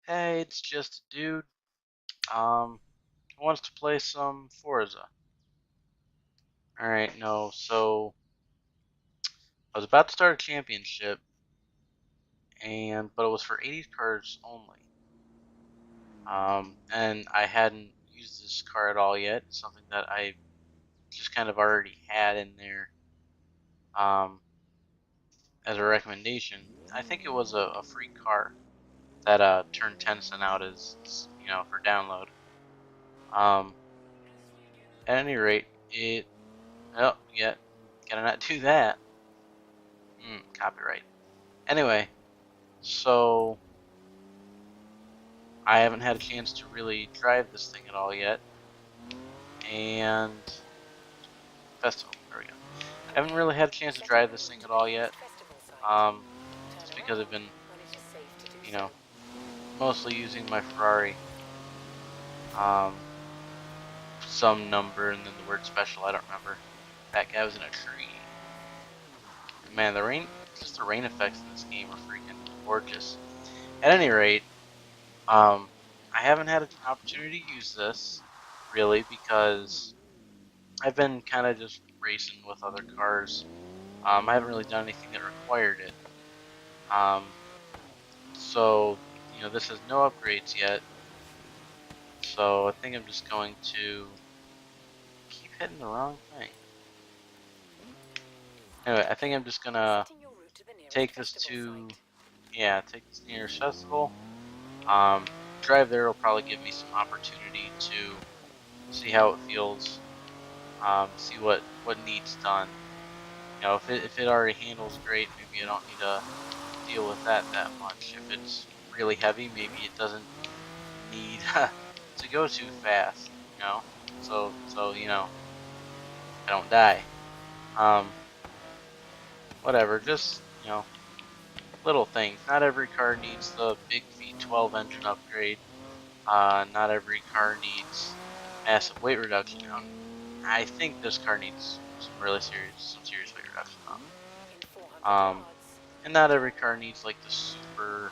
Hey, it's just a dude. Who wants to play some Forza. Alright, no, so I was about to start a championship, but it was for 80 cars only. And I hadn't used this car at all yet. Something that I just kind of already had in there, um, as a recommendation. I think it was a free car that turned 10 cent out as for download. Um, at any rate, oh yeah, gotta not do that. Copyright. Anyway, so I haven't had a chance to really drive this thing at all yet, and festival. There we go. I haven't really had a chance to drive this thing at all yet, um, just because I've been, you know, mostly using my Ferrari, um, some number and then the word special. I don't remember. That guy was in a tree. Man, just the rain effects in this game are freaking gorgeous. At any rate, um, I haven't had an opportunity to use this really because I've been kind of just racing with other cars. I haven't really done anything that required it. Um, so, this has no upgrades yet. So I think I'm just going to keep hitting the wrong thing. Anyway, I think I'm just gonna take this to, take this to the nearest festival. Um, drive there will probably give me some opportunity to see how it feels. See what needs done. If it already handles great, maybe I don't need to deal with that much. If it's really heavy, maybe it doesn't need to go too fast, so I don't die. Um, Whatever, just little things. Not every car needs the big V12 engine upgrade. Not every car needs massive weight reduction. I think this car needs some serious weight reduction on it. And not every car needs like the super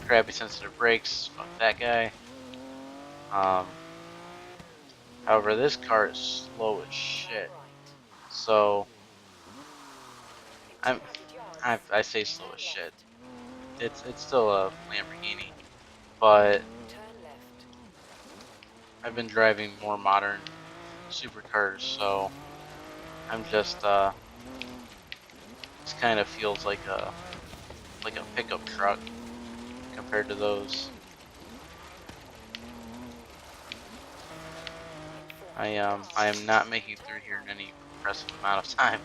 crappy sensitive brakes. Fuck that guy. Um, However, this car is slow as shit. So I'm I say slow as shit. It's still a Lamborghini, but I've been driving more modern supercars, so I'm just this kind of feels like a pickup truck compared to those. I am not making it through here in any impressive amount of time.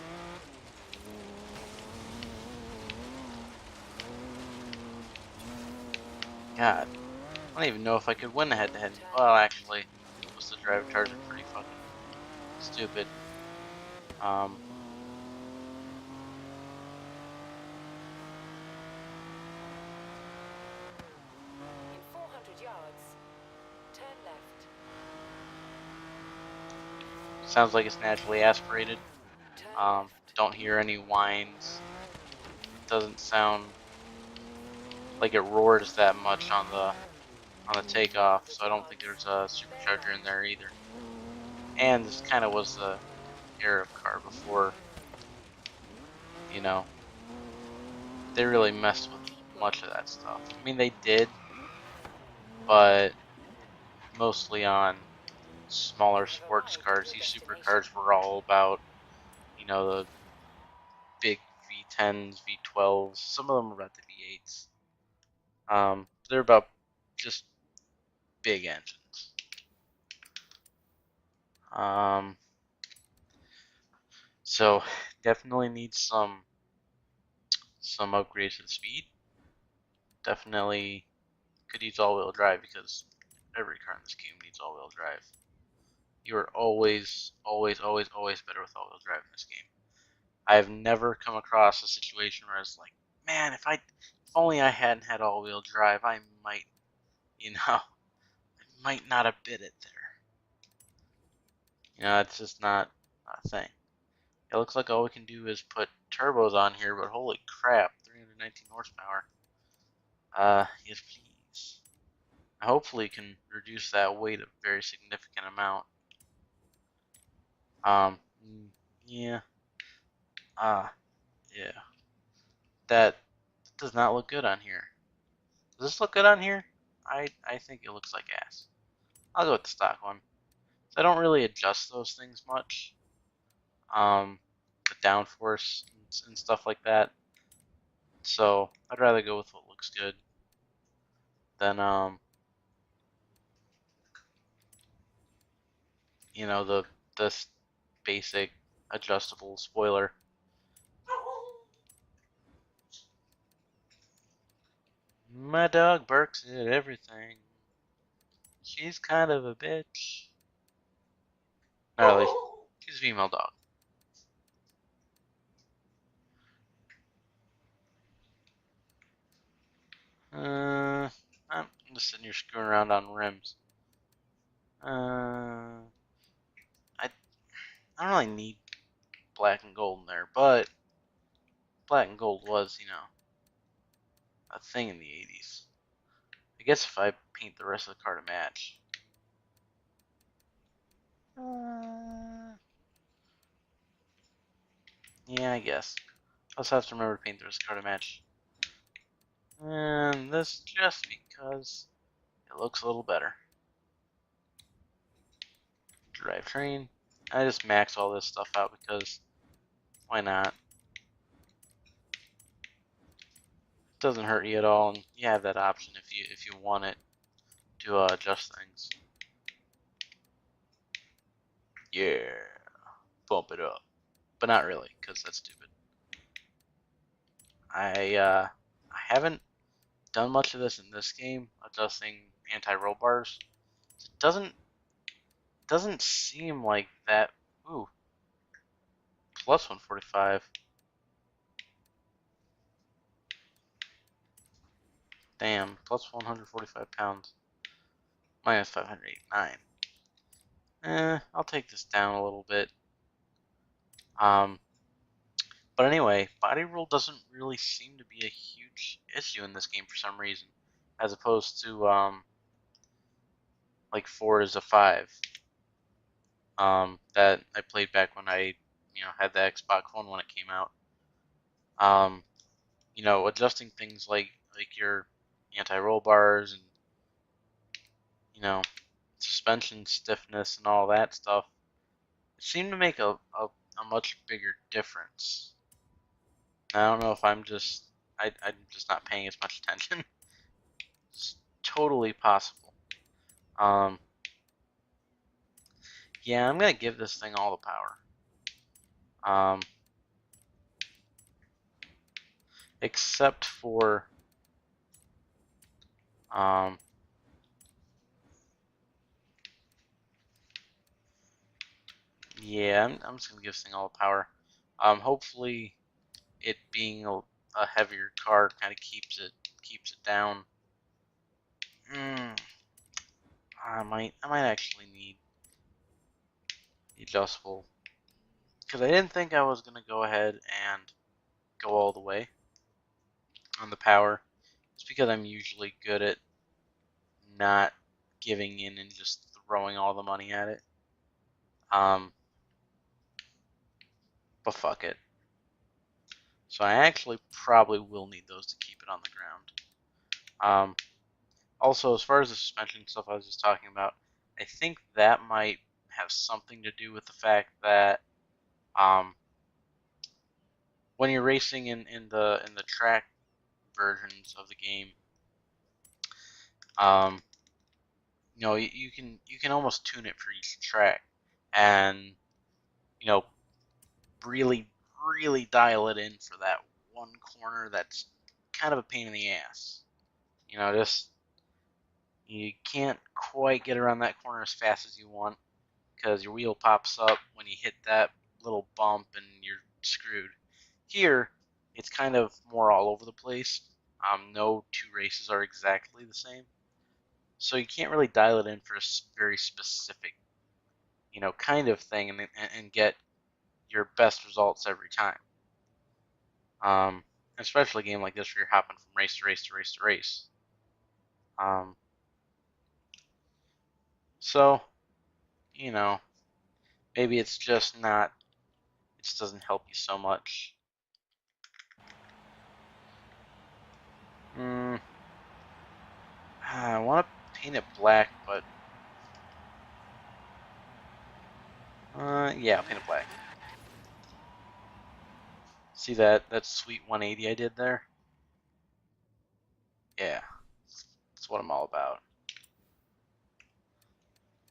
God, I don't even know if I could win a head-to-head. Well, actually, most of the drive cars are pretty fucking stupid. Um, Sounds like it's naturally aspirated. Don't hear any whines. Doesn't sound like it roars that much on the takeoff, so I don't think there's a supercharger in there either. And this kind of was the era of car before, you know, they really messed with much of that stuff. I mean, they did, but mostly on smaller sports cars. These supercars were all about, the big V10s, V12s. Some of them were about the V8s. They're about just big engines. Um, so definitely needs some upgrades to the speed. Definitely could use all-wheel drive because every car in this game needs all-wheel drive. You are always, always, always, always better with all-wheel drive in this game. I've never come across a situation where it's like, man, if only I hadn't had all-wheel drive, I might, I might not have bid it there. It's just not a thing. It looks like all we can do is put turbos on here, but holy crap, 319 horsepower. Yes, please. hopefully can reduce that weight a very significant amount. Yeah. Yeah. That does not look good on here. Does this look good on here? I think it looks like ass. I'll go with the stock one. So I don't really adjust those things much. The downforce and stuff like that. So I'd rather go with what looks good than the this basic adjustable spoiler. My dog barks at everything. She's kind of a bitch. Not really. She's a female dog. I'm just sitting here screwing around on rims. I don't really need black and gold in there, but black and gold was, a thing in the 80s. I guess if I paint the rest of the car to match. Yeah, I guess. I also have to remember to paint the rest of the car to match. And this just because it looks a little better. Drivetrain. I just max all this stuff out because why not? It doesn't hurt you at all, and you have that option if you want it to adjust things. Yeah, bump it up, but not really because that's stupid. I haven't done much of this in this game, adjusting anti-roll bars. It doesn't seem like that. Ooh, plus 145. Damn, plus 145 pounds. Minus 589. I'll take this down a little bit. But anyway, body roll doesn't really seem to be a huge issue in this game for some reason, as opposed to like Forza 5 that I played back when I had the Xbox One when it came out. Um, adjusting things like your anti-roll bars and suspension stiffness and all that stuff, it seemed to make a much bigger difference. I don't know if I'm just not paying as much attention. It's totally possible. Um, yeah, I'm gonna give this thing all the power. Except for um, yeah, I'm just gonna give this thing all the power. Hopefully, it being a heavier car kind of keeps it down. I might actually need the adjustable because I didn't think I was gonna go ahead and go all the way on the power. It's because I'm usually good at not giving in and just throwing all the money at it. Um, but fuck it. So I actually probably will need those to keep it on the ground. Um, Also, as far as the suspension stuff I was just talking about, I think that might have something to do with the fact that um, when you're racing in the track versions of the game, um, you can almost tune it for each track, and you know really really dial it in for that one corner that's kind of a pain in the ass. Just you can't quite get around that corner as fast as you want because your wheel pops up when you hit that little bump and you're screwed. Here, it's kind of more all over the place. No two races are exactly the same, so you can't really dial it in for a very specific, kind of thing and get your best results every time. Especially a game like this where you're hopping from race to race to race to race. Um, So, you know, maybe it's just not, it just doesn't help you so much. I want to paint it black, but yeah, I'll paint it black. See that sweet 180 I did there? Yeah, that's what I'm all about.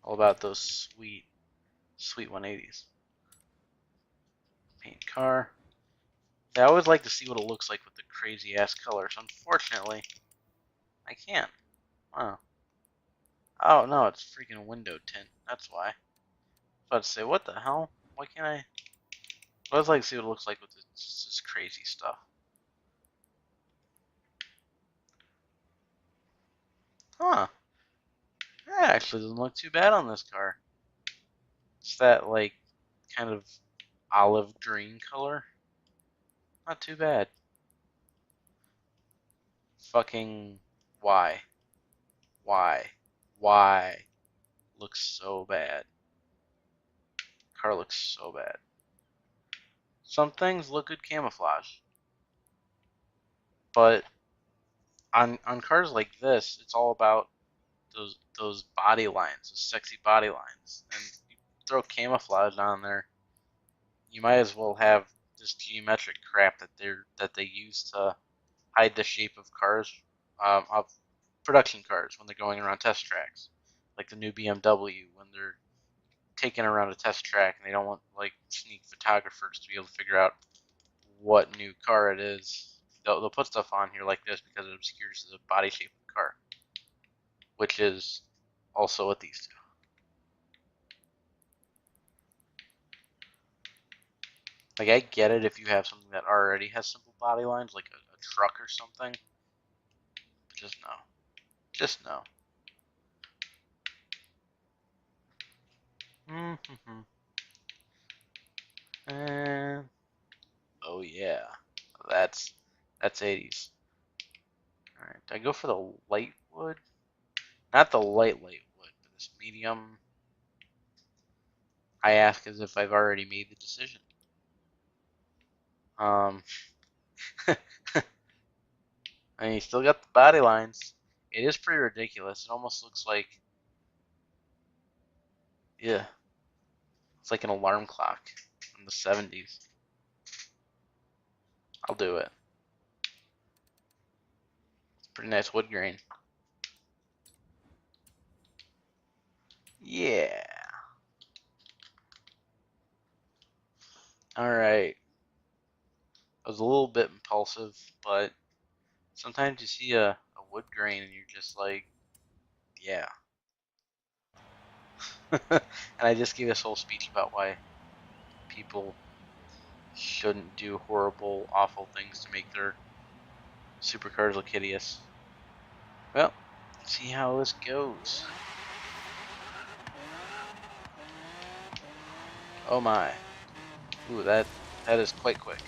All about those sweet 180s. Paint car. I always like to see what it looks like with the crazy ass colors. Unfortunately, I can't. Wow. Oh no, it's freaking window tint. That's why. I was about to say, what the hell? Why can't I? I always like to see what it looks like with this crazy stuff. Huh. That actually doesn't look too bad on this car. It's that, like, kind of olive green color. Not too bad. Fucking why? Why? Why? Looks so bad. Car looks so bad. Some things look good camouflage, but on cars like this, it's all about those body lines, those sexy body lines, and you throw camouflage on there, you might as well have this geometric crap that they use to hide the shape of cars, of production cars when they're going around test tracks, like the new BMW when they're taking around a test track and they don't want like sneak photographers to be able to figure out what new car it is. They'll put stuff on here like this because it obscures the body shape of the car, which is also what these do. Like, I get it if you have something that already has simple body lines, like a truck or something. But just no. Just no. Mm-hmm. And oh yeah, that's 80s. All right, did I go for the light wood? Not the light wood, but this medium. I ask as if I've already made the decision. Um, and you still got the body lines. It is pretty ridiculous. It almost looks like, yeah, it's like an alarm clock from the 70s. I'll do it. It's pretty nice wood grain. Yeah. All right. I was a little bit impulsive, but sometimes you see a wood grain and you're just like, yeah. And I just gave this whole speech about why people shouldn't do horrible, awful things to make their supercars look hideous. Well, let's see how this goes. Oh my. Ooh, that is quite quick.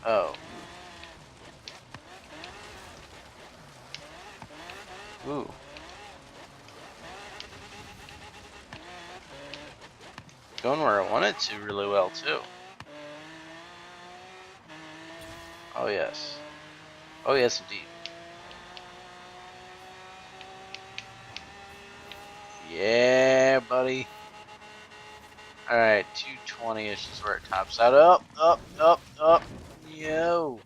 Oh. Ooh. Going where I wanted to really well, too. Oh, yes. Oh, yes, indeed. Yeah, buddy. Alright, 220-ish is where it tops out. Up, up, up, up. Yo.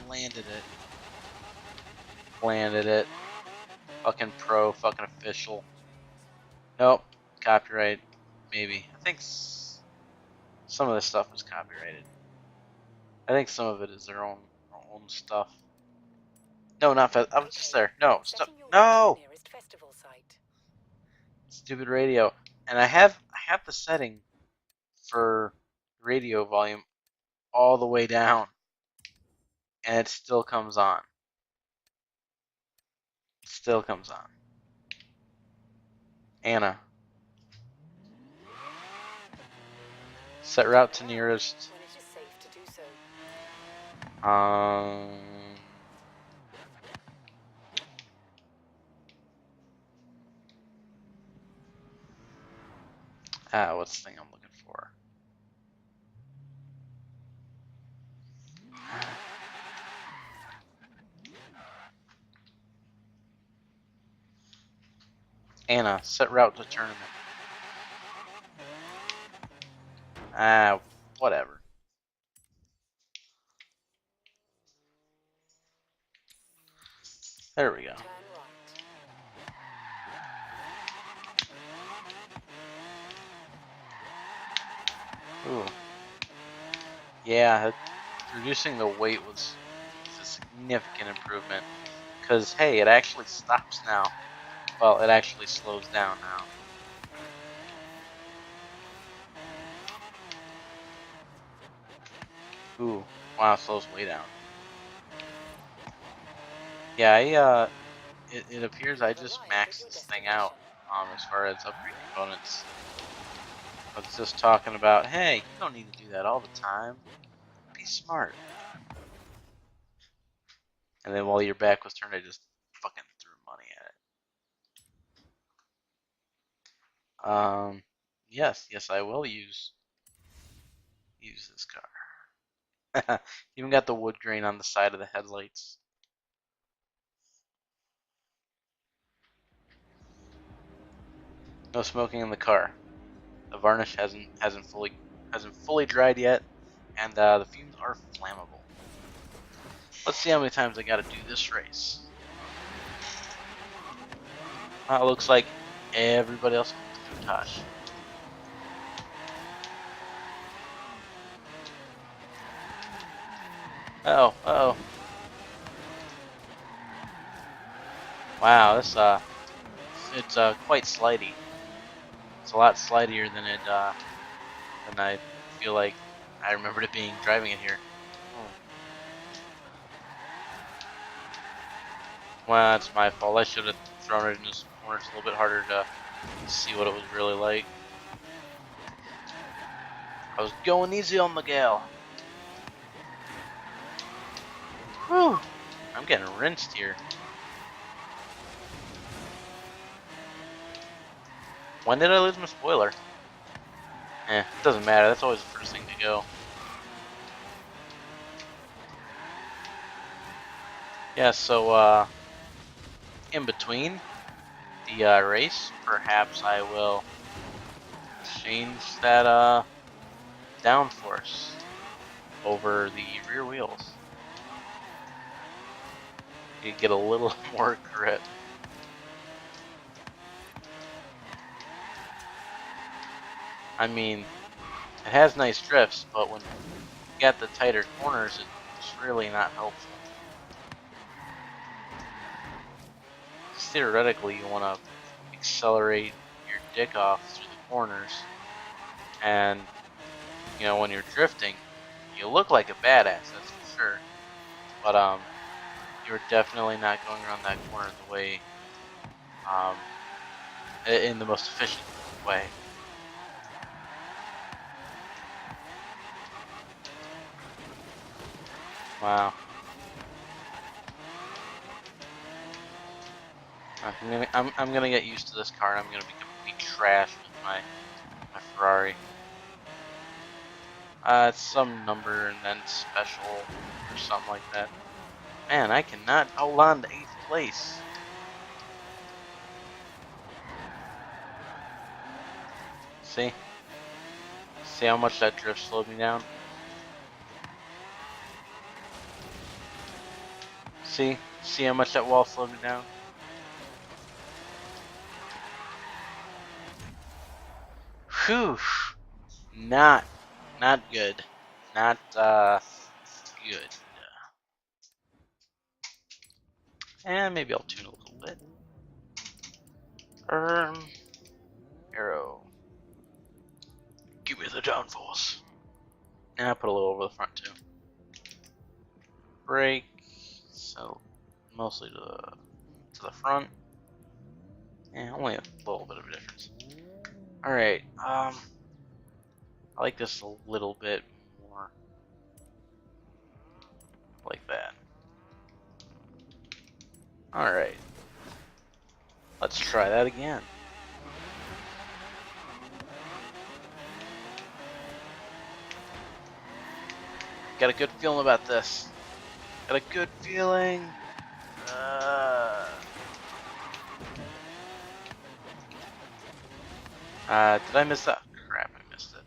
Landed it. Landed it. Fucking pro, fucking official. Nope. Copyright. Maybe. I think some of this stuff is copyrighted. I think some of it is their own stuff. No, not I was just there. No, stop. No. Stupid radio. And I have the setting for radio volume all the way down, and it still comes on. It still comes on. Anna. Set route to nearest. Um. What's the thing I'm looking for? Anna, set route to tournament. Whatever. There we go. Ooh. Yeah, reducing the weight was a significant improvement. Because, hey, it actually stops now. Well, it actually slows down now. Ooh, wow, it slows way down. Yeah, it appears I just maxed this thing out as far as upgrade components. I was just talking about, hey, you don't need to do that all the time. Be smart. And then while your back was turned, I just fucking threw money at it. Yes, I will use this car. Even got the wood grain on the side of the headlights. No smoking in the car. The varnish hasn't fully dried yet, and the fumes are flammable. Let's see how many times I got to do this race. It looks like everybody else wants Countach. Oh. Wow, this it's quite slidey. It's a lot slidier than than I feel like I remembered it being driving it here. Well, that's my fault. I should have thrown it into some corners a little bit harder to see what it was really like. I was going easy on the gal. Whew! I'm getting rinsed here. When did I lose my spoiler? It doesn't matter. That's always the first thing to go. Yeah, so, in between the race, perhaps I will change that downforce over the rear wheels. You get a little more grip. I mean, it has nice drifts, but when you get the tighter corners, it's really not helpful. Theoretically, you want to accelerate your dick off through the corners, and when you're drifting, you look like a badass, that's for sure. But you're definitely not going around that corner the way, in the most efficient way. Wow. I'm gonna get used to this car, and I'm gonna be complete trash with my Ferrari. It's some number and then special or something like that. Man, I cannot hold on to 8th place. See? See how much that drift slowed me down? See? See how much that wall slowed me down? Whew. Not good. Not good. And maybe I'll tune a little bit. Arrow. Give me the downforce. And I'll put a little over the front too. Brake. So mostly to the front. Yeah, only a little bit of a difference. Alright, I like this a little bit more. Like that. Alright. Let's try that again. Got a good feeling about this. Got a good feeling. Did I miss that? Crap, I missed it.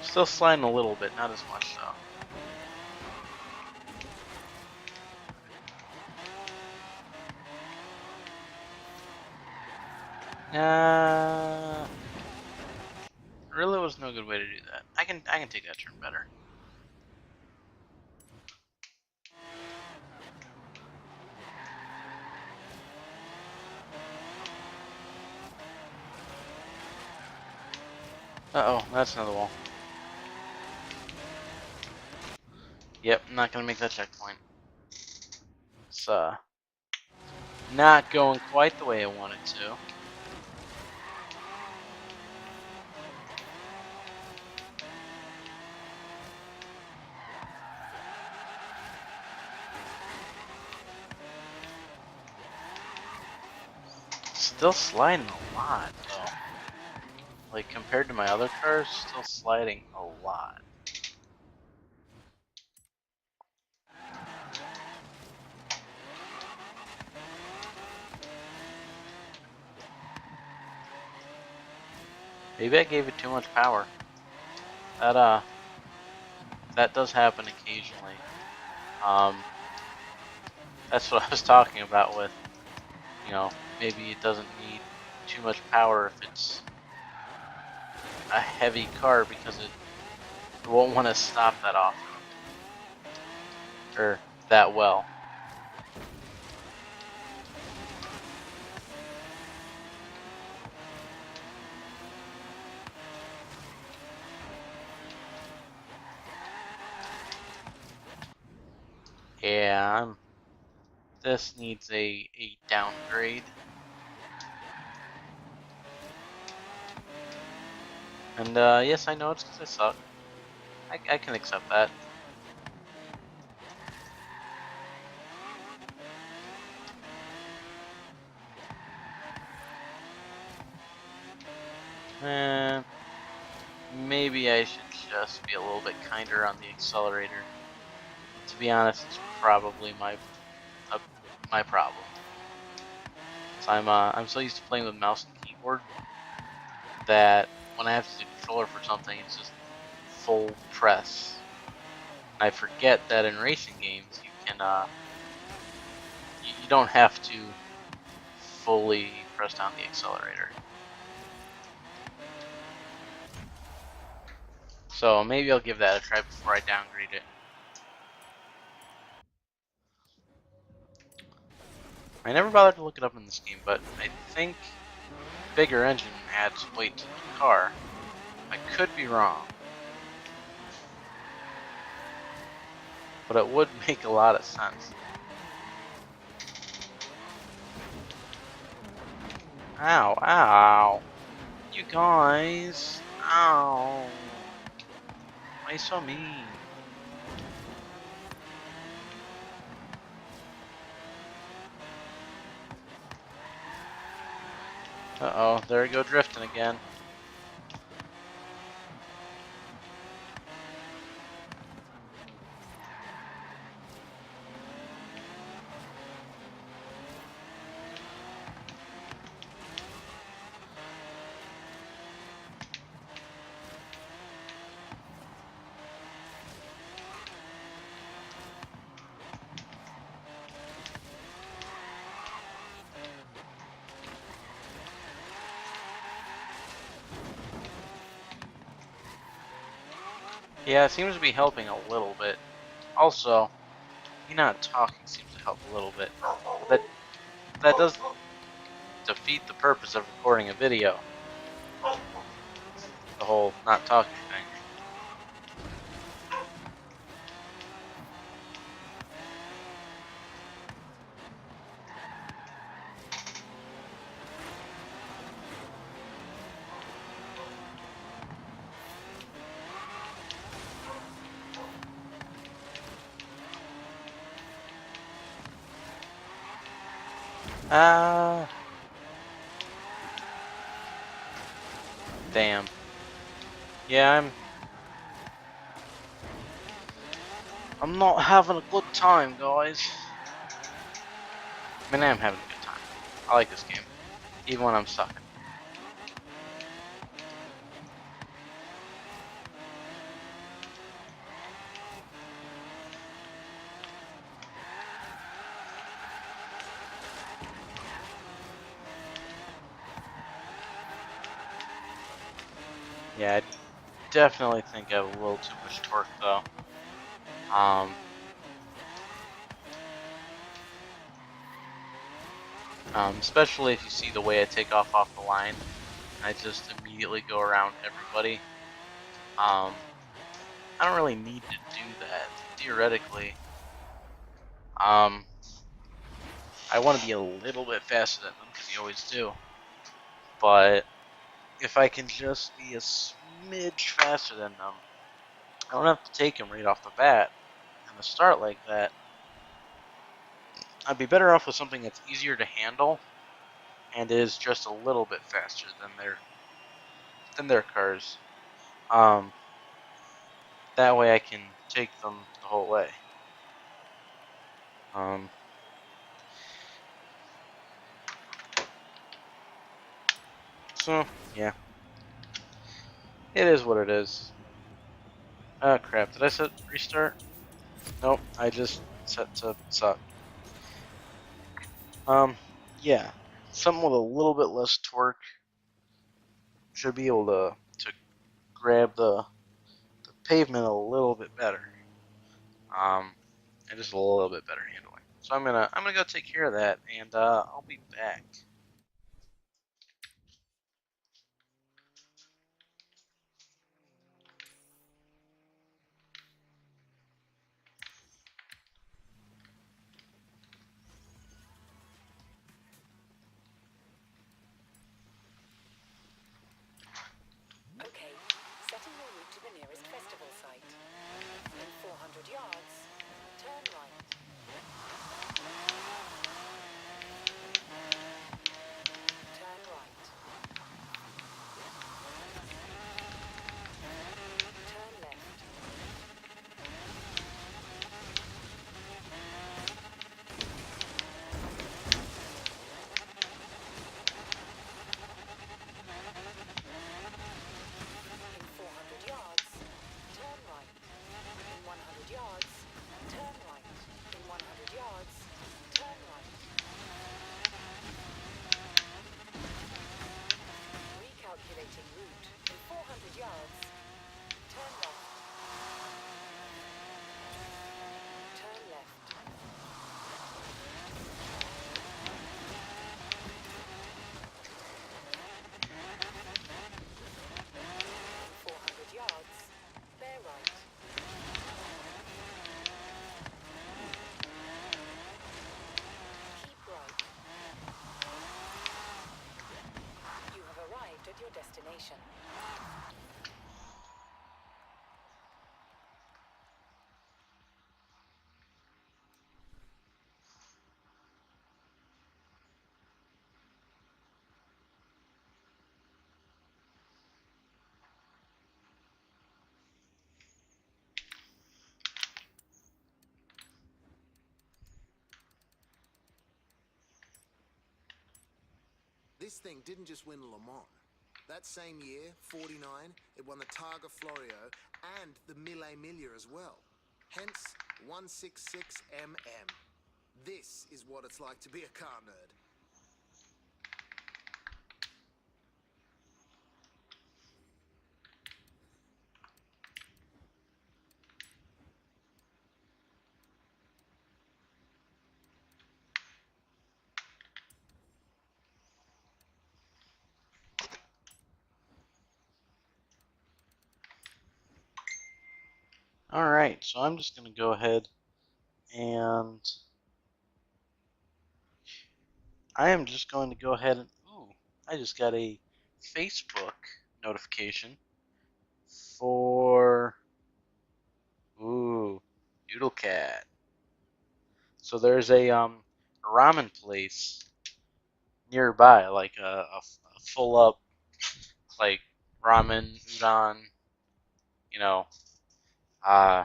Still sliding a little bit, not as much though. Really was no good way to do that. I can take that turn better. Uh-oh, that's another wall. Yep, not gonna make that checkpoint. It's not going quite the way I wanted to. Still sliding a lot though. Like compared to my other cars, still sliding a lot. Maybe I gave it too much power. That does happen occasionally. That's what I was talking about with, you know, maybe it doesn't need too much power if it's a heavy car because it won't want to stop that often. Or that well. Yeah, this needs a downgrade. And yes, I know it's because I suck. I can accept that. Maybe I should just be a little bit kinder on the accelerator. To be honest, it's probably my problem. So I'm so used to playing with mouse and keyboard that when I have to use the controller for something, it's just full press. And I forget that in racing games you can you don't have to fully press down the accelerator. So maybe I'll give that a try before I downgrade it. I never bothered to look it up in this game, but I think bigger engine adds weight to the car. I could be wrong, but it would make a lot of sense. Ow, ow. You guys. Ow. Why so mean? Uh-oh, there we go drifting again. Yeah, it seems to be helping a little bit. Also, me not talking seems to help a little bit. But that does defeat the purpose of recording a video. The whole not talking thing. Damn. Yeah, I'm not having a good time, guys. I mean, I am having a good time. I like this game, even when I'm sucking. Yeah, I definitely think I have a little too much torque, though. Um, Especially if you see the way I take off the line. I just immediately go around everybody. I don't really need to do that, theoretically. Um, I want to be a little bit faster than them, because you always do. But if I can just be a smidge faster than them, I don't have to take them right off the bat and the start like that. I'd be better off with something that's easier to handle and is just a little bit faster than their cars. Um, that way I can take them the whole way. Um, so yeah, it is what it is. Oh crap! Did I set restart? Nope. I just set to suck. Yeah, something with a little bit less torque should be able to grab the pavement a little bit better. Um, and just a little bit better handling. So I'm gonna go take care of that, and I'll be back. Okay, setting your route to the nearest festival site. In 400 yards, turn right. Turn right. Turn left. In 400 yards, turn right. In 100 yards, turn right. In 100 yards, turn right. Recalculating route. In 400 yards, turn left. Turn left. In 400 yards, bear right. Keep right. You have arrived at your destination. This thing didn't just win Le Mans. That same year, 49, it won the Targa Florio and the Mille Miglia as well. Hence, 166mm. This is what it's like to be a car nerd. Alright, so I'm just going to go ahead and I am just going to go ahead and, ooh, I just got a Facebook notification for, ooh, Doodle Cat. So there's a ramen place nearby, like a full up like ramen, udon, you know, uh,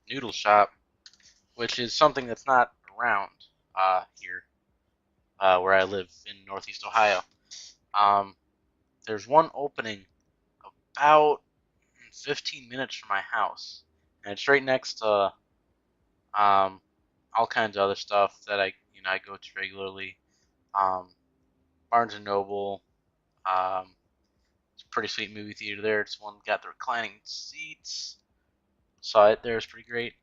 noodle shop, which is something that's not around here where I live in Northeast Ohio. Um, there's one opening about 15 minutes from my house, and it's right next to um, all kinds of other stuff that I go to regularly. Um, Barnes and Noble. It's a pretty sweet movie theater there. It's one got the reclining seats. Saw it there. It's pretty great.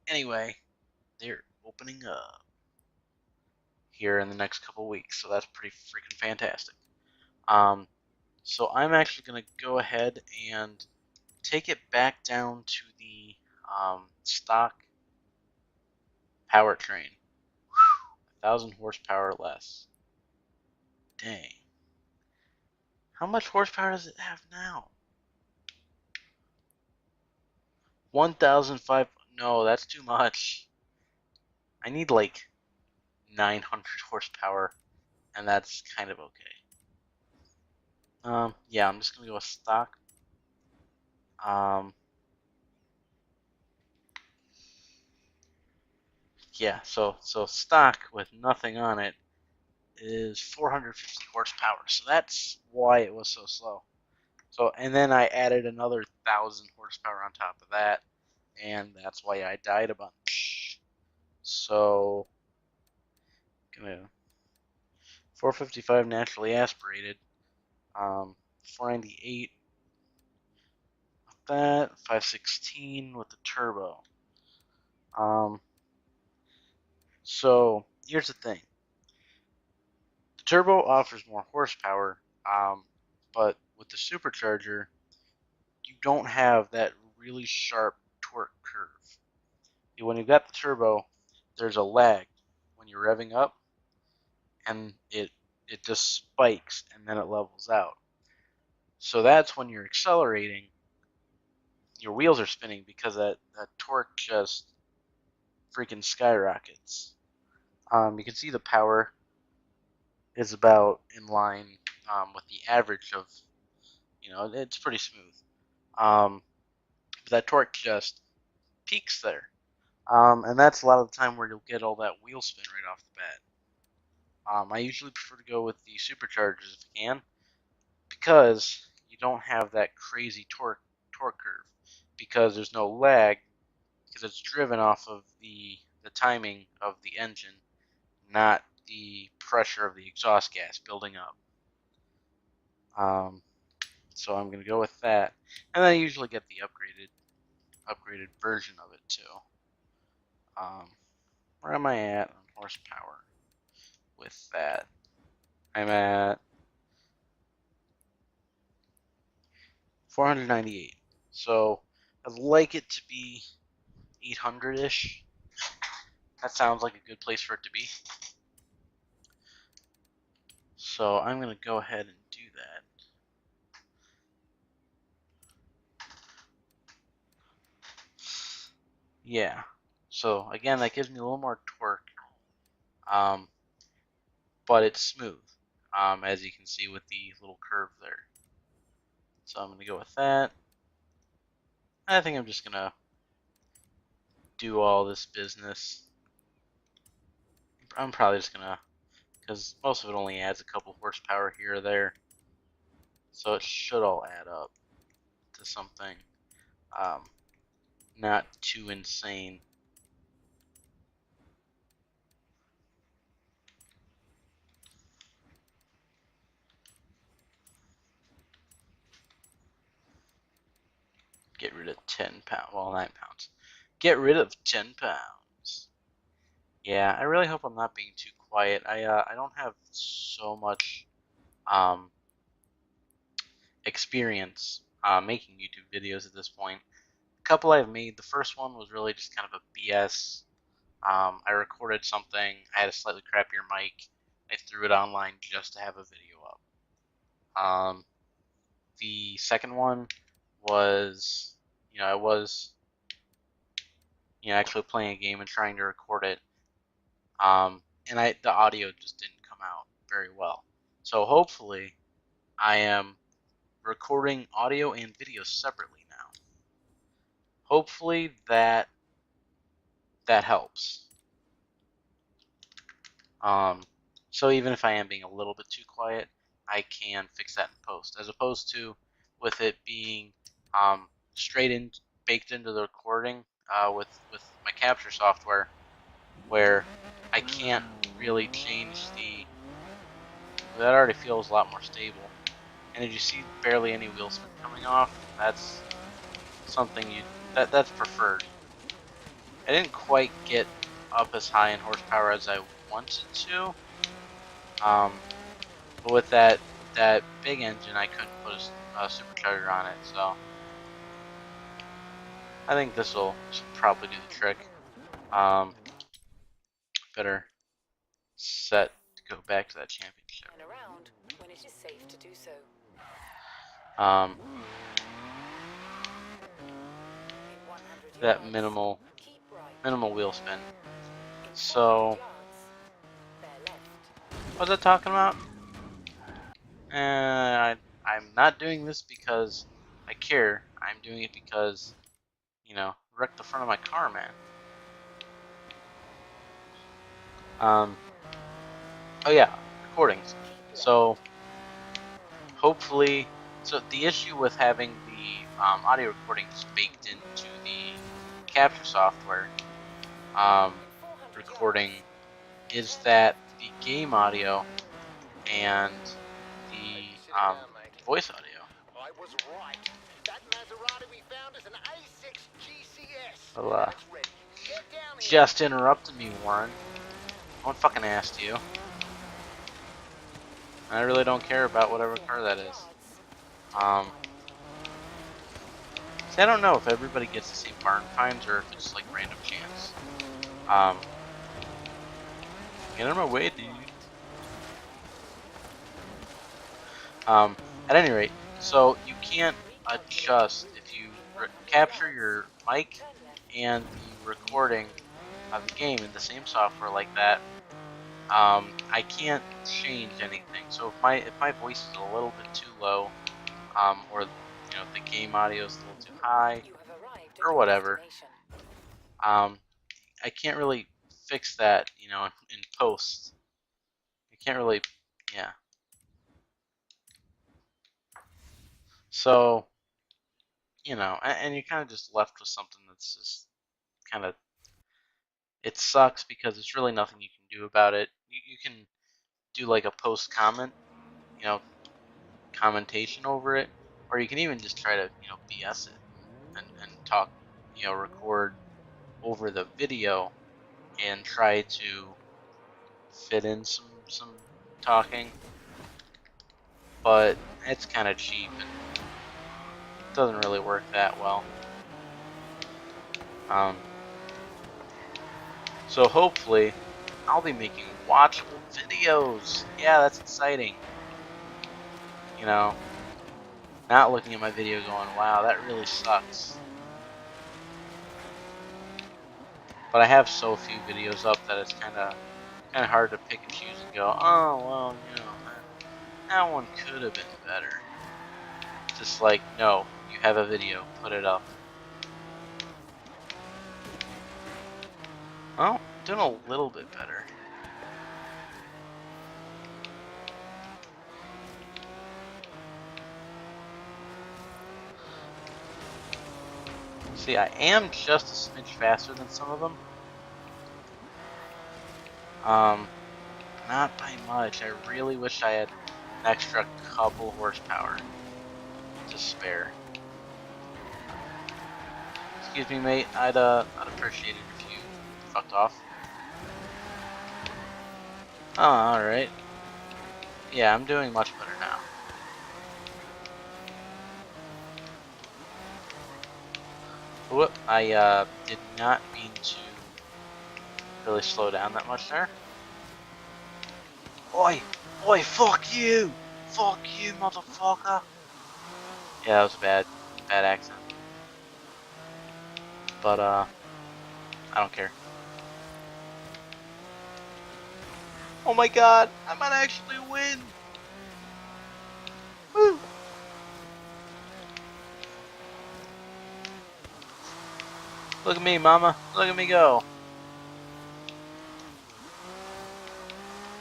Anyway, they're opening up here in the next couple weeks, so that's pretty freaking fantastic. Um, so I'm actually gonna go ahead and take it back down to the stock powertrain, 1,000 horsepower or less. Dang, how much horsepower does it have now? 1,005. No, that's too much. I need like 900 horsepower, and that's kind of okay. Yeah, I'm just gonna go with stock. Um, yeah, so stock with nothing on it is 450 horsepower. So that's why it was so slow. So and then I added another 1,000 horsepower on top of that, and that's why I died a bunch. So gonna 455 naturally aspirated, 498 with that, 516 with the turbo. So here's the thing: the turbo offers more horsepower, but with the supercharger, you don't have that really sharp torque curve. When you've got the turbo, there's a lag when you're revving up, and it just spikes and then it levels out. So that's when you're accelerating, your wheels are spinning because that torque just freaking skyrockets. You can see the power is about in line with the average of, it's pretty smooth. But that torque just peaks there. And that's a lot of the time where you'll get all that wheel spin right off the bat. I usually prefer to go with the superchargers if I can, because you don't have that crazy torque curve, because there's no lag, because it's driven off of the timing of the engine, not the pressure of the exhaust gas building up. So I'm gonna go with that, and I usually get the upgraded version of it too. Um, where am I at on horsepower with that? I'm at 498. So I'd like it to be 800-ish. That sounds like a good place for it to be. So I'm going to go ahead and do that. Yeah. So again, that gives me a little more torque, um, but it's smooth, as you can see with the little curve there. So I'm going to go with that. I think I'm just going to do all this business. I'm probably just going to, because most of it only adds a couple horsepower here or there. So it should all add up to something not too insane. Get rid of 10 pounds. Well, 9 pounds. Get rid of 10 pounds. Yeah, I really hope I'm not being too quiet. I don't have so much um, experience making YouTube videos at this point. A couple I've made. The first one was really just kind of a BS. I recorded something. I had a slightly crappier mic. I threw it online just to have a video up. The second one was, I was, actually playing a game and trying to record it. And the audio just didn't come out very well. So hopefully I am recording audio and video separately now. Hopefully that helps. So even if I am being a little bit too quiet, I can fix that in post, as opposed to with it being straight in, baked into the recording with my capture software, where I can't really change the. That already feels a lot more stable. And did you see barely any wheel spin coming off? That's something that's preferred. I didn't quite get up as high in horsepower as I wanted to. But with that big engine, I couldn't put a supercharger on it, so I think this should probably do the trick. Better set to go back to that championship. And around when it is safe to do so. Um, In 100 that yards, minimal keep right. wheel spin. In 400 So yards, bear left. what was I talking about? I'm not doing this because I care. I'm doing it because, wrecked the front of my car, man. Oh yeah, recordings. So hopefully, the issue with having the audio recordings baked into the capture software recording is that the game audio and the voice audio. I was right. That Maserati we found is an A6 GCS. Well, It's ready. Get down here. just interrupted me, Warren. No one fucking asked you. I really don't care about whatever car that is. See, I don't know if everybody gets the same barn finds or if it's like random chance. Get out of my way, dude. At any rate, so you can't adjust if you capture your mic and the recording of the game in the same software like that. I can't change anything. So if my voice is a little bit too low, or the game audio is a little too high, or whatever, I can't really fix that, in post. I can't really, yeah. So, and you're kind of just left with something that's just kind of, it sucks because there's really nothing you can do about it. You can do like a post comment, commentation over it, or you can even just try to, BS it and talk, record over the video and try to fit in some talking, but it's kind of cheap and it doesn't really work that well. So hopefully I'll be making watchable videos. Yeah, that's exciting. Not looking at my video going, wow, that really sucks. But I have so few videos up that it's kind of hard to pick and choose and go, oh, well, that one could have been better. Just like, no, you have a video, put it up. Well, doing a little bit better. See, I am just a smidge faster than some of them. Not by much. I really wish I had an extra couple horsepower to spare. Excuse me, mate. I'd appreciate it if you fucked off. Oh, alright. Yeah, I'm doing much better now. Whoop, I did not mean to really slow down that much there. Oi! Oi, fuck you! Fuck you, motherfucker! Yeah, that was a bad accent. But, I don't care. Oh my god, I might actually win. Woo. Look at me, mama. Look at me go.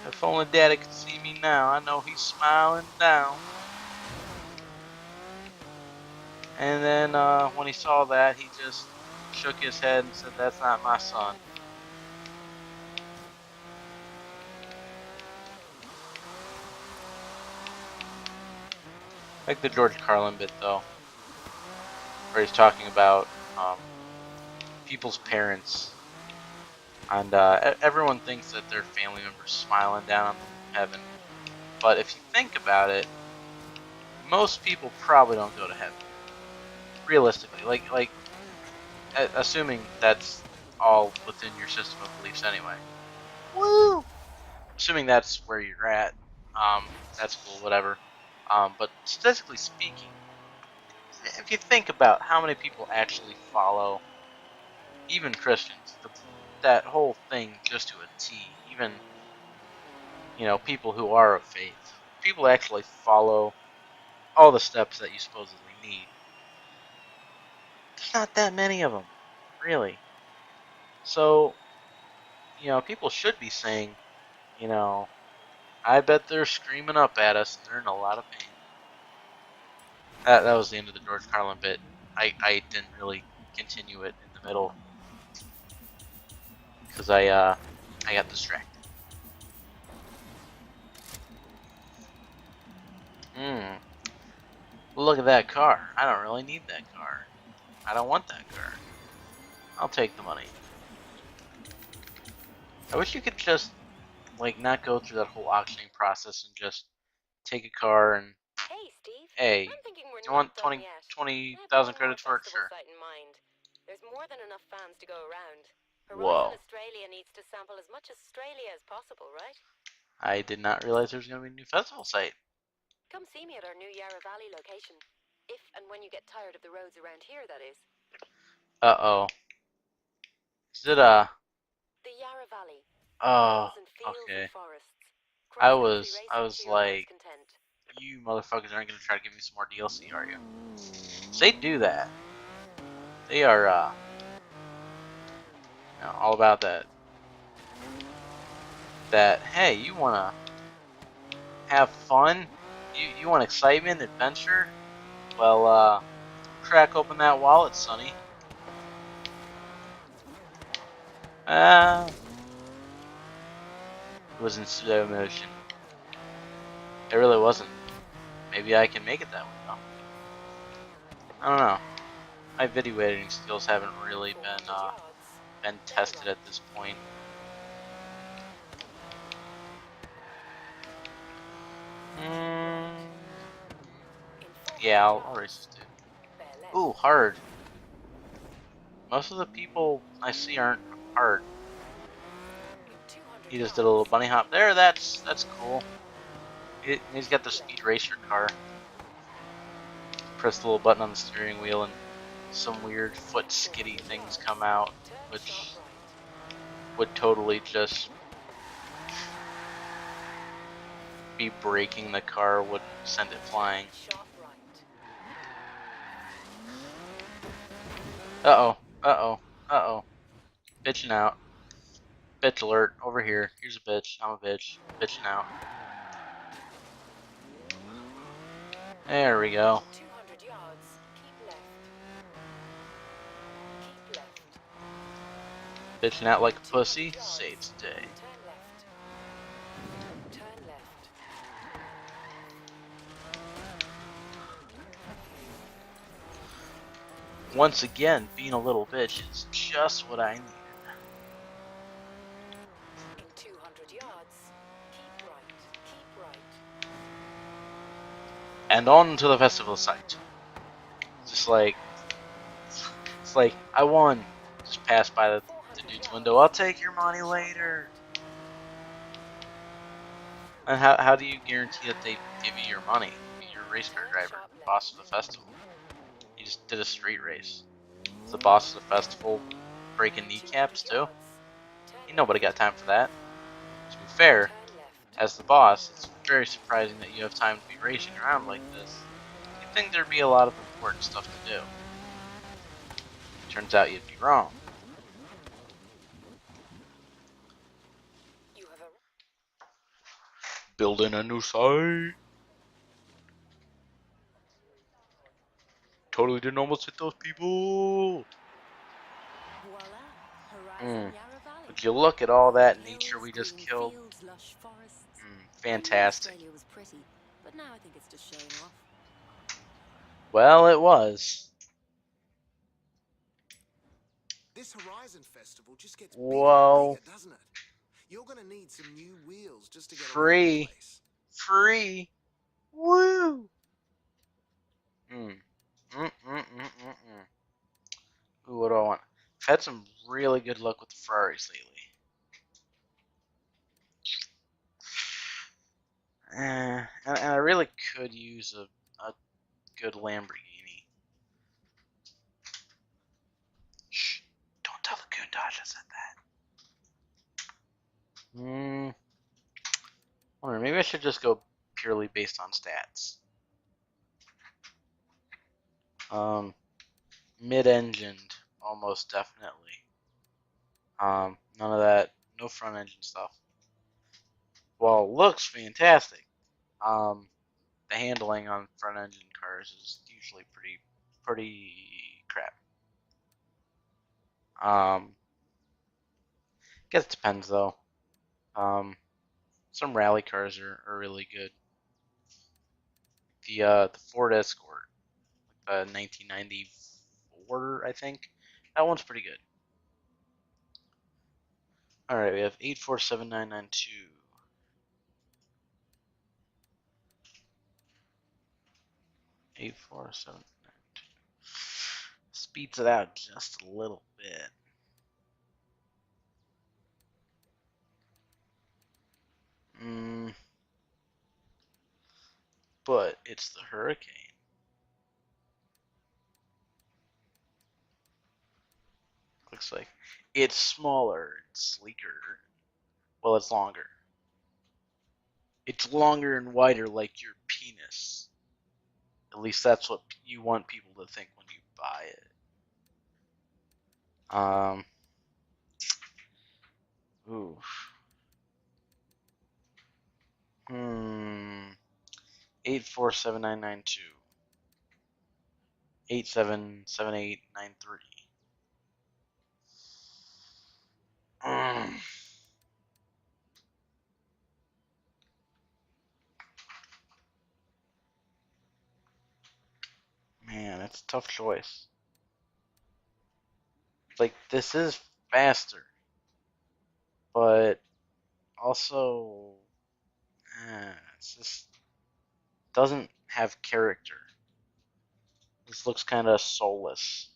If only daddy could see me now. I know he's smiling down. And then when he saw that, he just shook his head and said, "That's not my son." Like the George Carlin bit, though, where he's talking about people's parents, and everyone thinks that their family member's smiling down on them from heaven. But if you think about it, most people probably don't go to heaven. Realistically, assuming that's all within your system of beliefs anyway. Woo! Assuming that's where you're at, that's cool, whatever. But statistically speaking, if you think about how many people actually follow, even Christians, that whole thing just to a T, even, people who are of faith, people actually follow all the steps that you supposedly need. There's not that many of them, really. So, people should be saying, I bet they're screaming up at us and they're in a lot of pain. That was the end of the George Carlin bit. I didn't really continue it in the middle because I got distracted. Look at that car. I don't really need that car. I don't want that car. I'll take the money. I wish you could just not go through that whole auctioning process and just take a car and Hey, Steve. hey, I'm thinking we're do you not want done yet. I have 20,000 one more credits for it? festival Sure. site in mind. There's more than enough fans to go around. Horizon Whoa. Australia needs to sample as much Australia as possible, right? I did not realize there was going to be a new festival site. Come see me at our new Yarra Valley location. If and when you get tired of the roads around here, that is. Uh-oh. Is it The Yarra Valley. oh, Hills and fields and okay. forests. I Cross-country I racing was to your heart's like, content. you motherfuckers aren't going to try to give me some more DLC, are you? So they do that. They are, all about that. Hey, you want to have fun? You want excitement, adventure? Well, crack open that wallet, sonny. It was in slow motion. It really wasn't. Maybe I can make it that way, though. I don't know. My video editing skills haven't really 400 yards. been tested at this point. Yeah, I'll race this dude. Ooh, hard. Most of the people I see aren't hard. He just did a little bunny hop there. That's cool. He's got the speed racer car. Press the little button on the steering wheel and some weird foot skiddy things come out, which would totally just be braking the car, would send it flying. Uh-oh. Uh-oh. Uh-oh. Bitching out. Bitch alert. Over here. Here's a bitch. I'm a bitch. Bitching out. There we go. 200 yards. Keep left. Keep left. Bitching out like a pussy. Saves the day. Turn left. Turn left. Once again, being a little bitch is just what I need. In 200 yards. Keep right. Keep right. And on to the festival site. It's like, I won. Just pass by the dude's window. I'll take your money later. And how do you guarantee that they give you your money? You're a race car driver, boss of the festival. You just did a street race. Is the boss of the festival breaking kneecaps too? Ain't nobody got time for that. To be fair, as the boss, it's very surprising that you have time to be racing around like this. You'd think there'd be a lot of important stuff to do. Turns out you'd be wrong. You have a Building a new site. Totally didn't almost hit those people. Voila, Horizon Yarra Valley. Would you look at all that Rolling nature hills, we just green killed? fields, lush forests. I knew Fantastic. Australia was pretty, but now I think it's just showing off. Well, it was. This Horizon Festival just gets bigger Whoa. and bigger, doesn't it? You're gonna need some new wheels just to get around the Free. place. Free. Woo. Ooh, what do I want? I've had some really good luck with the Ferraris lately. And I really could use a good Lamborghini. Shh, don't tell the Countach I said that. Or maybe I should just go purely based on stats. Mid-engined, almost definitely. None of that, no front engine stuff. Well, it looks fantastic. The handling on front engine cars is usually pretty crap. Guess it depends though. Some rally cars are really good. The Ford Escort, like the 1994, I think, that one's pretty good. All right, we have 847992. 84792. Speeds it out just a little bit. But it's the Hurricane. Looks like it's smaller, it's sleeker. Well, it's longer. It's longer and wider, like your penis. At least that's what you want people to think when you buy it. Ooh. 8479992. 877893. Man, that's a tough choice. Like, this is faster, but also, it's just doesn't have character. This looks kind of soulless.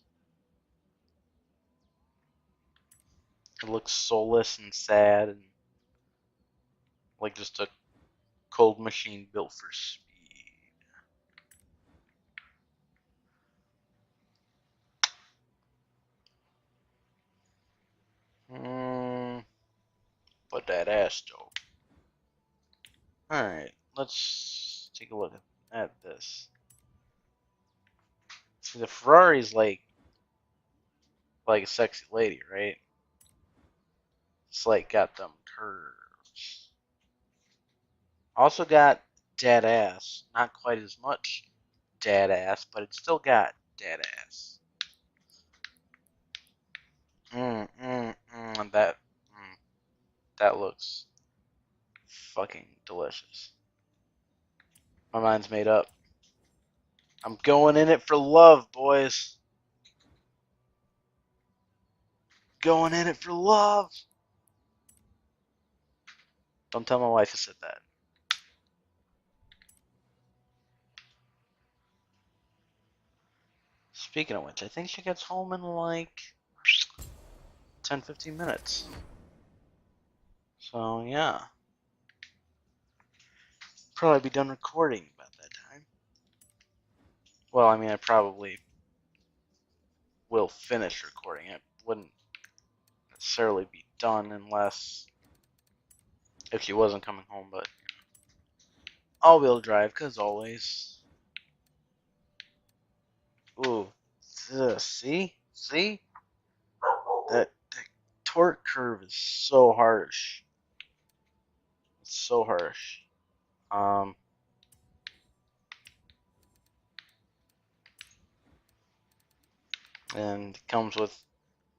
It looks soulless and sad, and like just a cold machine built for speed. But that ass though. Alright, let's take a look at this. See, the Ferrari's like a sexy lady, right? It's like got them curves. Also got dead ass. Not quite as much dead ass, but it's still got dead ass. That looks fucking delicious. My mind's made up. I'm going in it for love, boys. Going in it for love. Don't tell my wife I said that. Speaking of which, I think she gets home in like 10-15 minutes. So, yeah. Probably be done recording about that time. Well, I mean, I probably will finish recording. It wouldn't necessarily be done unless if she wasn't coming home, but all-wheel drive, cause always. Ooh, see, that torque curve is so harsh. It's so harsh. Um, and it comes with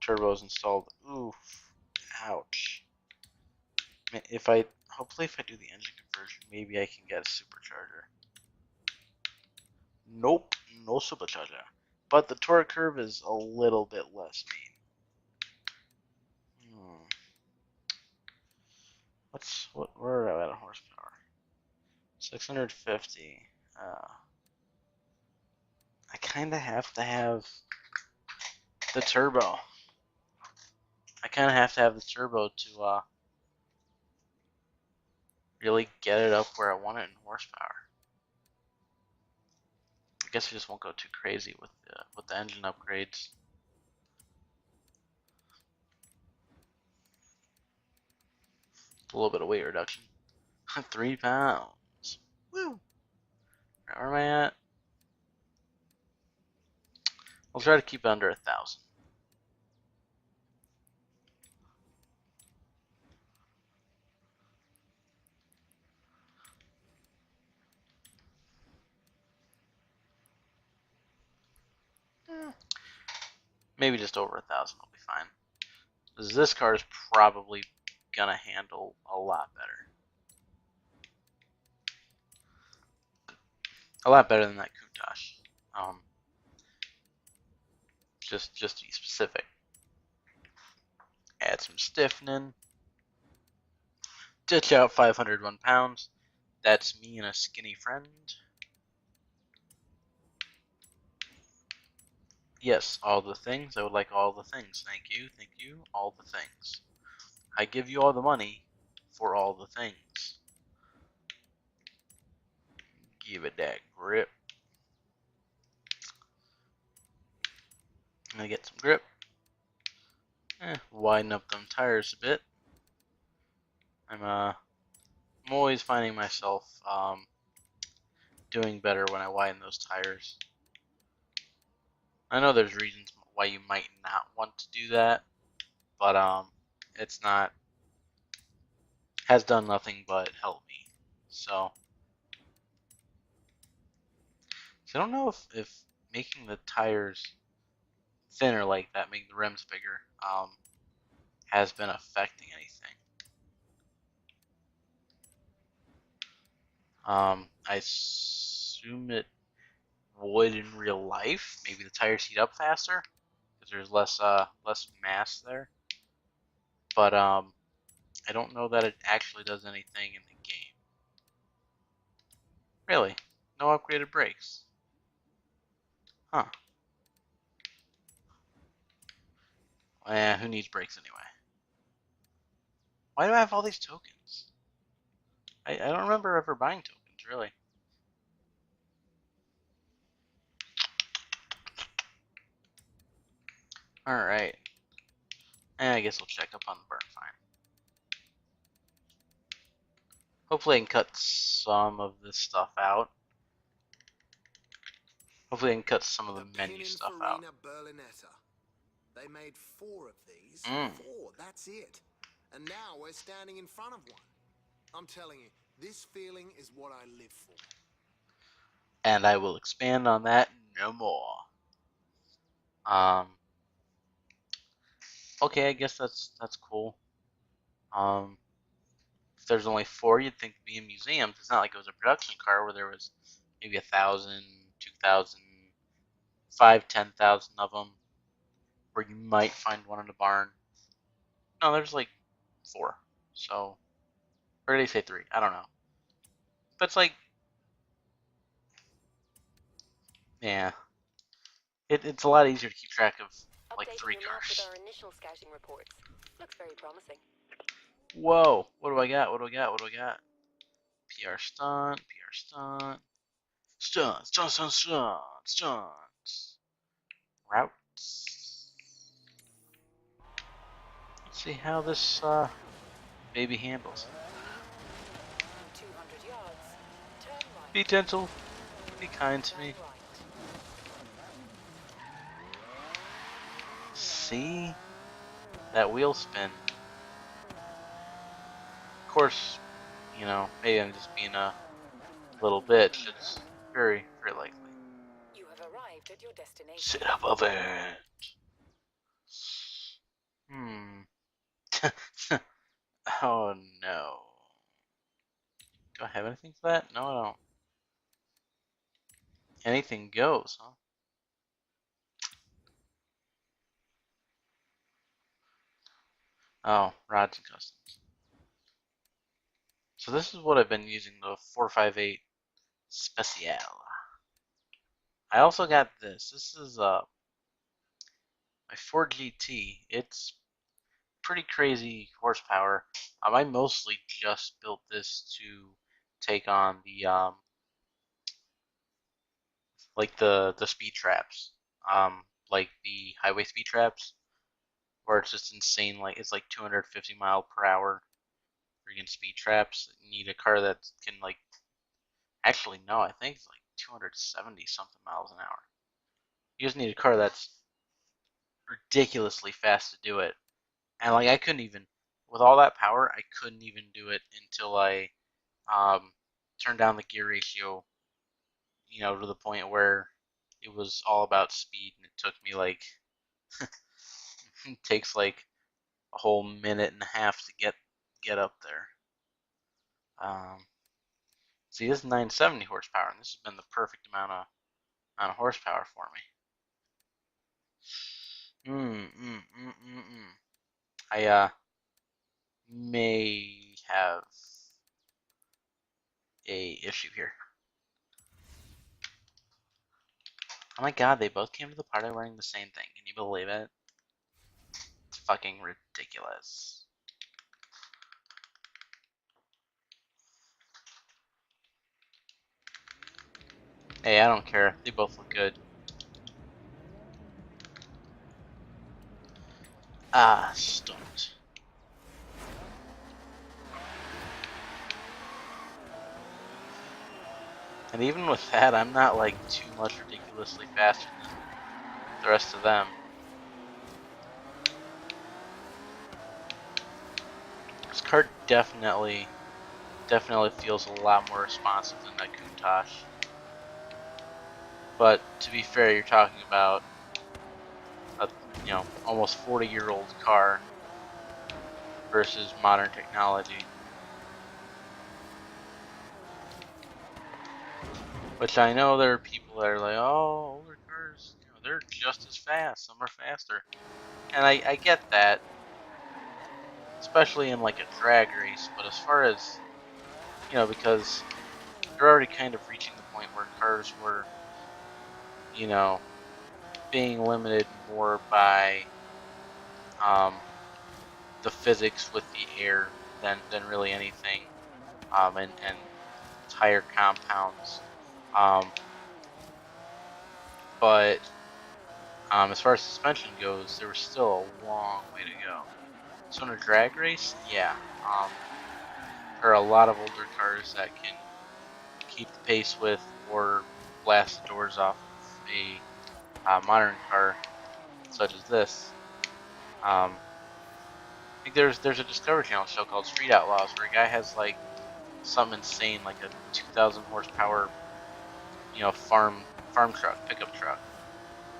turbos installed. Oof, ouch. If I hopefully if I do the engine conversion, maybe I can get a supercharger. Nope, no supercharger. But the torque curve is a little bit less mean. Where are we at horsepower? 650. I kind of have to have the turbo. I kind of have to have the turbo to really get it up where I want it in horsepower. I guess I just won't go too crazy with the engine upgrades. A little bit of weight reduction. 3 pounds. Woo! Where am I at? I'll try to keep it under 1,000. Maybe just over 1,000 will be fine. Because this car is probably gonna handle a lot better. A lot better than that Countach. Just to be specific. Add some stiffening. Ditch out 501 pounds. That's me and a skinny friend. Yes, all the things. I would like all the things. Thank you, all the things. I give you all the money for all the things. Give it that grip. I'm gonna get some grip. Widen up them tires a bit. I'm always finding myself doing better when I widen those tires. I know there's reasons why you might not want to do that, but it's not, has done nothing but help me. So I don't know if making the tires thinner like that, making the rims bigger, has been affecting anything. I assume it would in real life. Maybe the tires heat up faster because there's less mass there. But I don't know that it actually does anything in the game. Really, no upgraded brakes. Huh. Who needs brakes anyway? Why do I have all these tokens? I don't remember ever buying tokens, really. Alright. I guess we'll check up on the burn fine. Hopefully I can cut some of this stuff out. Hopefully I can cut some of the menu stuff out. They made 4 of these. 4, that's it. And now we're standing in front of one. I'm telling you, this feeling is what I live for. And I will expand on that no more. Okay, I guess that's cool. If there's only 4, you'd think to be in museums. It's not like it was a production car where there was maybe 1,000, 2,000, 5, 10,000 of them, where you might find one in a barn. No, there's like 4. So, or did they say 3? I don't know. But it's like, yeah, it's a lot easier to keep track of like 3 cars. With our initial scouting reports. Looks very promising. Whoa, what do I got? What do I got? What do I got? PR stunt, PR stunt, stunts. Routes. Let's see how this baby handles. Be gentle. Be kind to me. Turn right. See? That wheel spin. Of course, you know, maybe I'm just being a little bitch. It's very, very likely. You have arrived at your destination. Sit above it. Hmm. Oh no. Do I have anything for that? No, I don't. Anything goes, huh? Oh, rods and customs. So this is what I've been using, the 458 Special. I also got this. This is my Ford GT. It's pretty crazy horsepower. I mostly just built this to take on the like the speed traps, like the highway speed traps, where it's just insane. Like it's like 250 mile per hour freaking speed traps. You need a car that can like actually no, I think it's like 270 something miles an hour. You just need a car that's ridiculously fast to do it. And like I couldn't even with all that power, I couldn't even do it until I turned down the gear ratio, you know, to the point where it was all about speed, and it took me like it takes like a whole minute and a half to get up there. See, this is 970 horsepower, and this has been the perfect amount of horsepower for me. I may have a issue here. Oh my god, they both came to the party wearing the same thing. Can you believe it? It's fucking ridiculous. Hey, I don't care. They both look good. Ah, stumped. And even with that, I'm not like too much ridiculously faster than the rest of them. This car definitely feels a lot more responsive than that Countach. But to be fair, you're talking about a almost 40-year-old car versus modern technology, which I know there are people that are like, oh, older cars, they're just as fast. Some are faster, and I get that, especially in like a drag race. But as far as because you're already kind of reaching the point where cars were, being limited more by the physics with the air than really anything, and tire compounds. But as far as suspension goes, there was still a long way to go. So in a drag race, yeah, there are a lot of older cars that can keep the pace with or blast the doors off of a modern car such as this. I think there's a Discovery Channel show called Street Outlaws where a guy has like some insane like a 2,000 horsepower farm truck, pickup truck.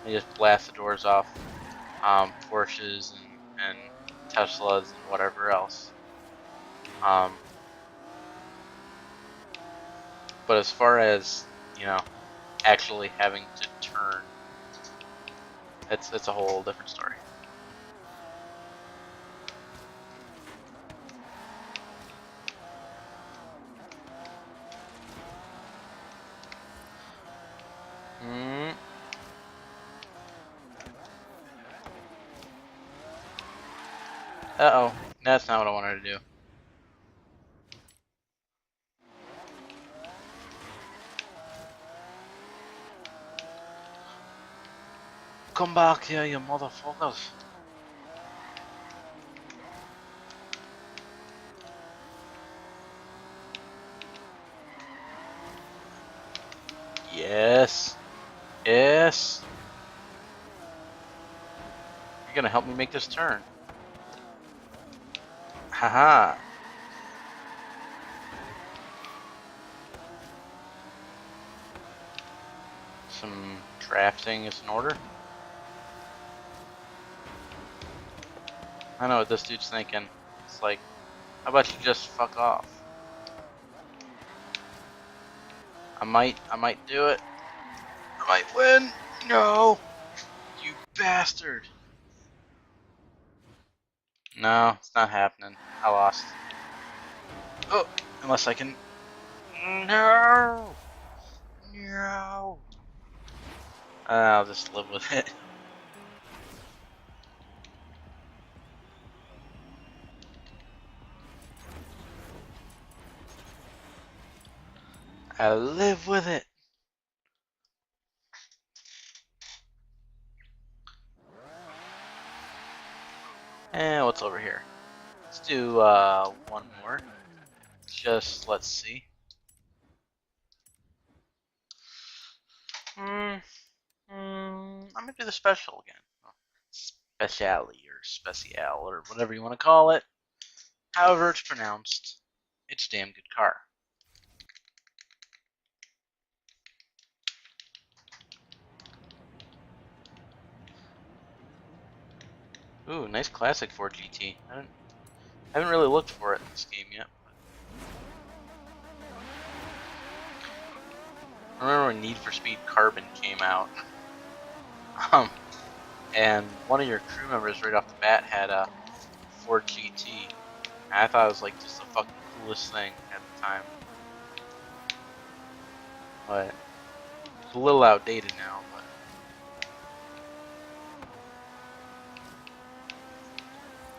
They just blast the doors off Porsches and Teslas and whatever else. But as far as actually having to turn, it's a whole different story. Uh-oh, that's not what I wanted to do. Come back here, you motherfuckers. Yes. Yes. You're gonna help me make this turn. Haha. Some drafting is in order. I know what this dude's thinking. It's like, how about you just fuck off? I might do it. I might win. No, you bastard. No, it's not happening. I lost. Oh, unless I can. No. No. I'll just live with it. I live with it. And what's over here? Let's do one more. Just let's see. I'm gonna do the special again. Speciale or special or whatever you want to call it. However it's pronounced, it's a damn good car. Ooh, nice classic Ford GT. I haven't really looked for it in this game yet. I remember when Need for Speed Carbon came out. And one of your crew members right off the bat had a Ford GT. And I thought it was like just the fucking coolest thing at the time. But it's a little outdated now, but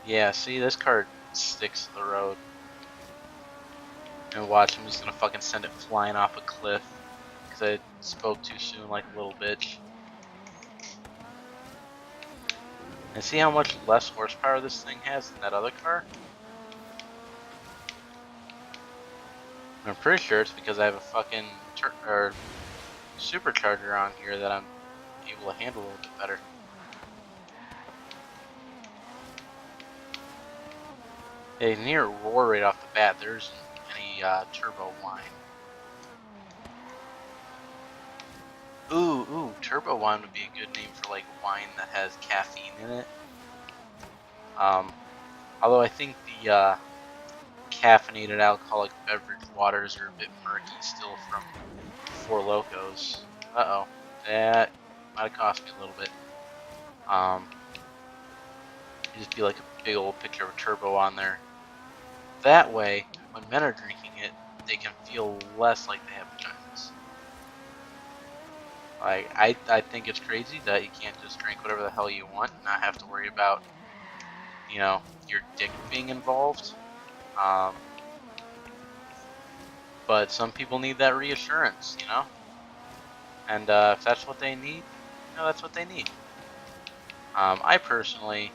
yeah, see, this car sticks to the road. And watch, I'm just gonna fucking send it flying off a cliff because I spoke too soon like a little bitch. And see how much less horsepower this thing has than that other car? I'm pretty sure it's because I have a fucking supercharger on here that I'm able to handle a little bit better. Yeah, you can hear it roar right off the bat. There isn't any turbo whine. Ooh, turbo wine would be a good name for like wine that has caffeine in it. Although I think the caffeinated alcoholic beverage waters are a bit murky still from Four Locos. Uh-oh, that might have cost me a little bit. Just be like a big old picture of a turbo on there. That way, when men are drinking it, they can feel less like they have vaginas. Like, I think it's crazy that you can't just drink whatever the hell you want and not have to worry about, you know, your dick being involved. But some people need that reassurance, you know? And if that's what they need, you know, that's what they need. I personally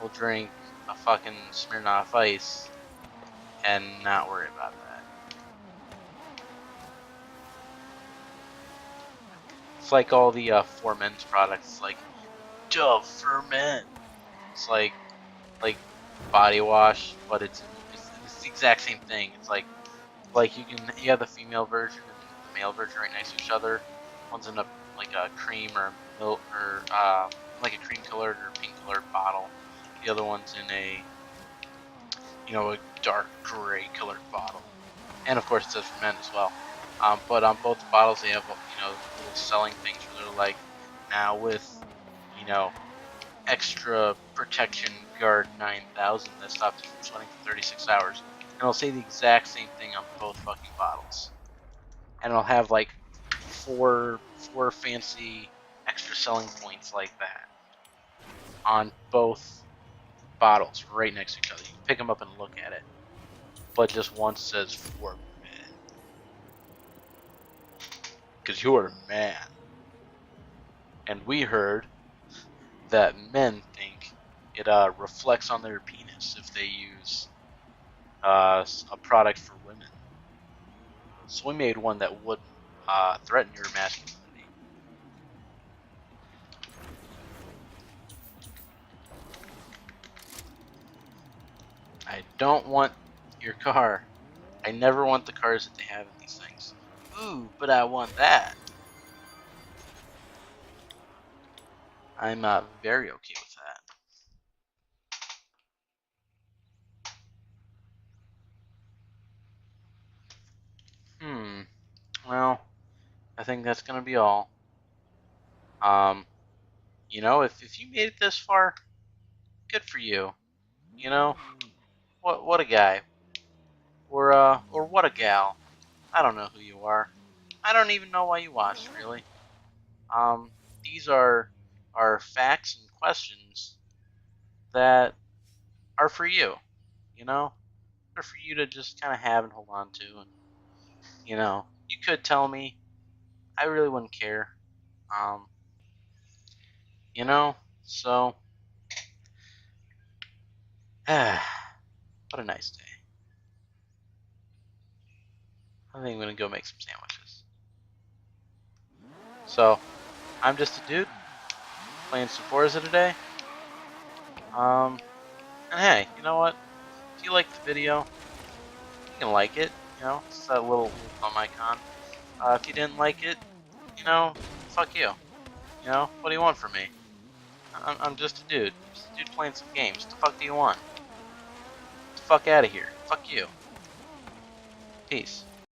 will drink a fucking Smirnoff Ice and not worry about that. It's like all the For Men's products, like Dove for Men. It's like body wash, but it's the exact same thing. It's like you have the female version and the male version right next to each other. One's in a like a cream or milk or like a cream colored or pink colored bottle. The other one's in a a dark gray colored bottle. And of course it says for men as well. But on both bottles they have little selling things where they're like, now with extra protection guard 9000 that stops you from sweating for 36 hours. And it'll say the exact same thing on both fucking bottles. And it'll have like four fancy extra selling points like that on both bottles right next to each other. You can pick them up and look at it. But just one says for men. Because you're a man. And we heard that men think it reflects on their penis if they use a product for women. So we made one that wouldn't. threaten your masculinity. I don't want your car. I never want the cars that they have in these things. Ooh, but I want that. I'm very okay with that. Well, I think that's gonna be all. You know, if you made it this far, good for you. You know, what a guy, or what a gal. I don't know who you are. I don't even know why you watched, really. Um, these are facts and questions that are for you. You know, they're for you to just kind of have and hold on to. And you know, you could tell me. I really wouldn't care. Um, you know, so what a nice day. I think I'm gonna go make some sandwiches. So I'm just a dude playing some Forza today. And hey, you know what? If you liked the video, you can like it. You know, it's that little thumb icon. If you didn't like it, you know, fuck you. You know, what do you want from me? I'm just a dude. Just a dude playing some games. What the fuck do you want? Get the fuck out of here. Fuck you. Peace.